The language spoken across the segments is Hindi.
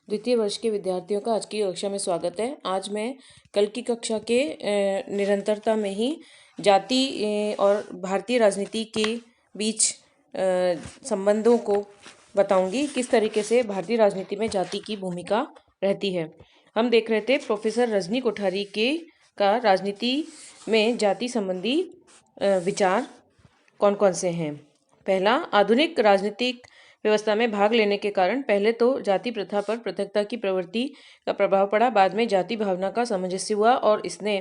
द्वितीय वर्ष के विद्यार्थियों का आज की कक्षा में स्वागत है। आज मैं कल की कक्षा के निरंतरता में ही जाति और भारतीय राजनीति के बीच संबंधों को बताऊंगी, किस तरीके से भारतीय राजनीति में जाति की भूमिका रहती है। हम देख रहे थे प्रोफेसर रजनी कोठारी का राजनीति में जाति संबंधी विचार कौन कौन से हैं। पहला, आधुनिक राजनीतिक व्यवस्था में भाग लेने के कारण पहले तो जाति प्रथा पर पृथकता की प्रवृत्ति का प्रभाव पड़ा, बाद में जाति भावना का सामंजस्य हुआ और इसने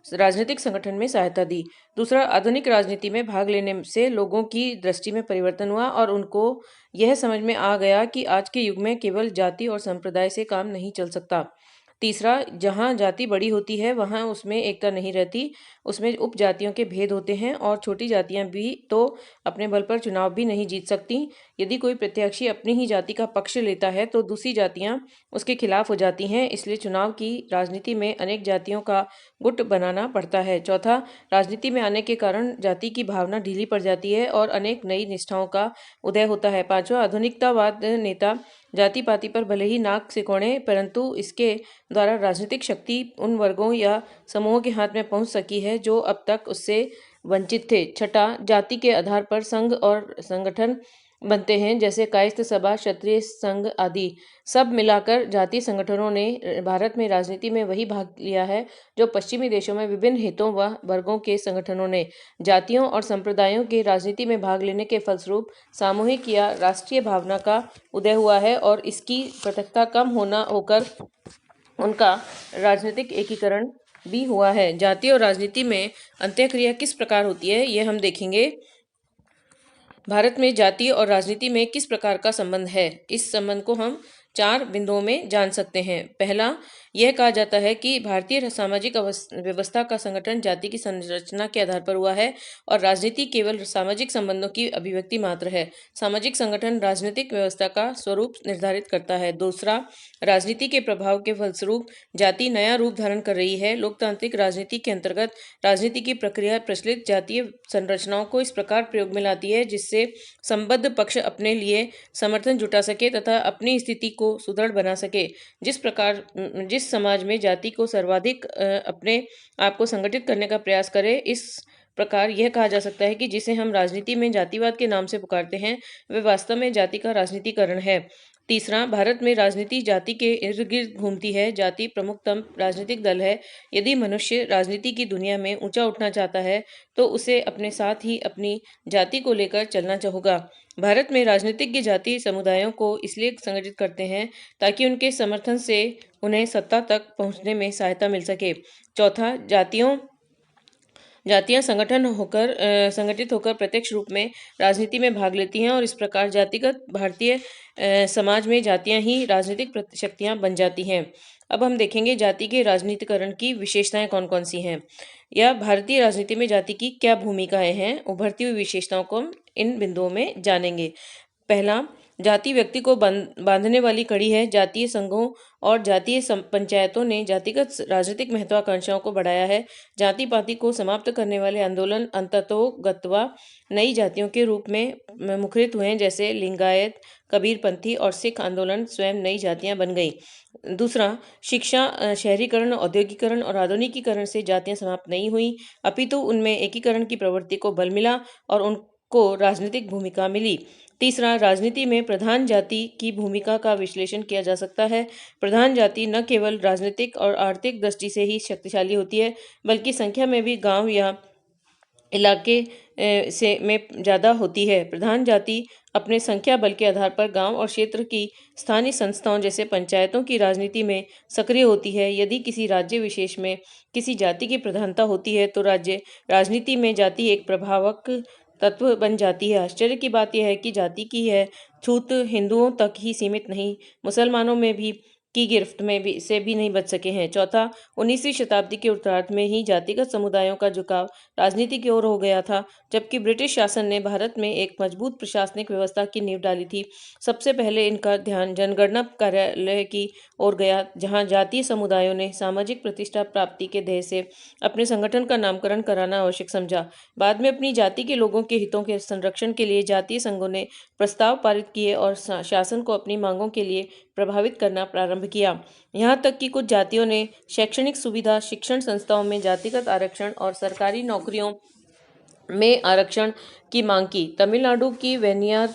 राजनीतिक संगठन में सहायता दी। दूसरा, आधुनिक राजनीति में भाग लेने से लोगों की दृष्टि में परिवर्तन हुआ और उनको यह समझ में आ गया कि आज के युग में केवल जाति और संप्रदाय से काम नहीं चल सकता। तीसरा, जहाँ जाति बड़ी होती है वहाँ उसमें एकता नहीं रहती, उसमें उपजातियों के भेद होते हैं और छोटी जातियाँ भी तो अपने बल पर चुनाव भी नहीं जीत सकती। यदि कोई प्रत्याशी अपनी ही जाति का पक्ष लेता है तो दूसरी जातियाँ उसके खिलाफ हो जाती हैं, इसलिए चुनाव की राजनीति में अनेक जातियों का गुट बनाना पड़ता है। चौथा, राजनीति में आने के कारण जाति की भावना ढीली पड़ जाती है और अनेक नई निष्ठाओं का उदय होता है। पांचवा, आधुनिकतावाद नेता जाति पाति पर भले ही नाक सिकोड़े, परंतु इसके द्वारा राजनीतिक शक्ति उन वर्गों या समूहों के हाथ में पहुंच सकी है जो अब तक उससे वंचित थे। छठा, जाति के आधार पर संघ और संगठन बनते हैं, जैसे कायस्थ सभा, क्षत्रिय संघ आदि। सब मिलाकर जातीय संगठनों ने भारत में राजनीति में वही भाग लिया है जो पश्चिमी देशों में विभिन्न हितों व वर्गों के संगठनों ने। जातियों और संप्रदायों के राजनीति में भाग लेने के फलस्वरूप सामूहिक या राष्ट्रीय भावना का उदय हुआ है और इसकी पृथकता कम होना होकर उनका राजनीतिक एकीकरण भी हुआ है। जाति और राजनीति में अंतःक्रिया किस प्रकार होती है, यह हम देखेंगे। भारत में जाति और राजनीति में किस प्रकार का संबंध है, इस संबंध को हम 4 बिंदुओं में जान सकते हैं। पहला, यह कहा जाता है कि भारतीय सामाजिक व्यवस्था का संगठन जाति की संरचना के आधार पर हुआ है और राजनीति केवल सामाजिक संबंधों की अभिव्यक्ति मात्र है। सामाजिक संगठन राजनीतिक व्यवस्था का स्वरूप निर्धारित करता है। दूसरा, राजनीति के प्रभाव के फलस्वरूप जाति नया रूप धारण कर रही है। लोकतांत्रिक राजनीति के अंतर्गत राजनीति की प्रक्रिया प्रचलित जातीय संरचनाओं को इस प्रकार प्रयोग में लाती है जिससे संबद्ध पक्ष अपने लिए समर्थन जुटा सके तथा अपनी स्थिति को सुदृढ़ बना सके। जिस समाज में जाति को सर्वाधिक अपने आप को संगठित करने का प्रयास करे, इस प्रकार यह कहा जा सकता है कि जिसे हम राजनीति में जातिवाद के नाम से पुकारते हैं वे वास्तव में जाति का राजनीतिकरण है। तीसरा, भारत में राजनीति जाति के इर्द गिर्द घूमती है। जाति प्रमुखतम राजनीतिक दल है। यदि मनुष्य राजनीति की दुनिया में ऊंचा उठना चाहता है तो उसे अपने साथ ही अपनी जाति को लेकर चलना होगा। भारत में राजनीतिज्ञ जातीय समुदायों को इसलिए संगठित करते हैं ताकि उनके समर्थन से उन्हें सत्ता तक पहुंचने में सहायता मिल सके। चौथा, जातियां संगठित होकर प्रत्यक्ष रूप में राजनीति में भाग लेती हैं और इस प्रकार जातिगत भारतीय समाज में जातियां ही राजनीतिक शक्तियां बन जाती हैं। अब हम देखेंगे जाति के राजनीतिकरण की विशेषताएं कौन कौन सी हैं या भारतीय राजनीति में जाति की क्या भूमिकाएं हैं। उभरती हुई विशेषताओं को हम इन बिंदुओं में जानेंगे। पहला, जाति व्यक्ति को बांधने वाली कड़ी है। जातीय संघों और जातीय पंचायतों ने जातिगत राजनीतिक महत्वाकांक्षाओं को बढ़ाया है। जाति पाति को समाप्त करने वाले आंदोलन अंततोगत्वा नई जातियों के रूप में मुखरित हुए, जैसे लिंगायत, कबीरपंथी और सिख आंदोलन स्वयं नई जातियां बन गई। दूसरा, शिक्षा, शहरीकरण, औद्योगिकरण और आधुनिकीकरण से जातियां समाप्त नहीं हुई, अपितु उनमें एकीकरण की प्रवृत्ति को बल मिला और उनको राजनीतिक भूमिका मिली। तीसरा, राजनीति में प्रधान जाति की भूमिका का विश्लेषण किया जा सकता है। प्रधान जाति न केवल राजनीतिक और आर्थिक दृष्टि से ही शक्तिशाली होती है बल्कि संख्या में भी गांव या इलाके में ज़्यादा होती है। प्रधान जाति अपने संख्या बल के आधार पर गांव और क्षेत्र की स्थानीय संस्थाओं जैसे पंचायतों की राजनीति में सक्रिय होती है। यदि किसी राज्य विशेष में किसी जाति की प्रधानता होती है तो राज्य राजनीति में जाति एक प्रभावक तत्व बन जाती है। आश्चर्य की बात यह है कि जाति की यह छूत हिंदुओं तक ही सीमित नहीं, मुसलमानों में भी की गिरफ्त से भी नहीं बच सके हैं। चौथा, 19वीं शताब्दी के उत्तरार्ध में ही जातिगत समुदायों का झुकाव राजनीति की ओर हो गया था, जबकि ब्रिटिश शासन ने भारत में एक मजबूत प्रशासनिक व्यवस्था की नींव डाली थी। सबसे पहले इनका ध्यान जनगणना कार्यालय की ओर गया, जहां जातीय समुदायों ने सामाजिक प्रतिष्ठा प्राप्ति के ध्येय से अपने संगठन का नामकरण कराना आवश्यक समझा। बाद में अपनी जाति के लोगों के हितों के संरक्षण के लिए जातीय संघों ने प्रस्ताव पारित किए और शासन को अपनी मांगों के लिए प्रभावित करना प्रारंभ किया। यहाँ तक कि कुछ जातियों ने शैक्षणिक सुविधा, शिक्षण संस्थाओं में जातिगत आरक्षण और सरकारी नौकरियों में आरक्षण की मांग की। तमिलनाडु की वेनियार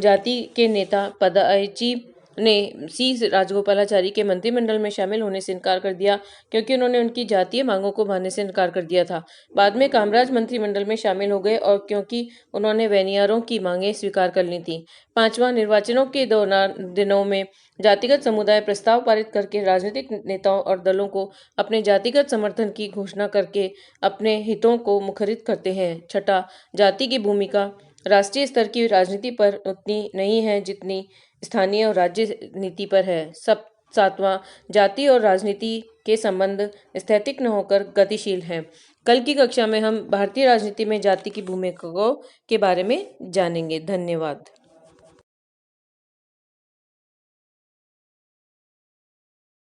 जाति के नेता पदाइची ने सी राजगोपालाचारी के मंत्रिमंडल में शामिल होने से इनकार कर दिया, क्योंकि उन्होंने उनकी जातीय मांगों को मानने से इनकार कर दिया था। बाद में कामराज मंत्रिमंडल में शामिल हो गए और क्योंकि उन्होंने वेनियारों की मांगें स्वीकार कर ली थी। पांचवा, निर्वाचनों के दिनों में जातिगत समुदाय प्रस्ताव पारित करके राजनीतिक नेताओं और दलों को अपने जातिगत समर्थन की घोषणा करके अपने हितों को मुखरित करते हैं। छठा, जाति की भूमिका राष्ट्रीय स्तर की राजनीति पर उतनी नहीं है जितनी स्थानीय और राज्य नीति पर है। सातवां, जाति और राजनीति के संबंध स्थैतिक न होकर गतिशील हैं। कल की कक्षा में हम भारतीय राजनीति में जाति की भूमिका के बारे में जानेंगे। धन्यवाद।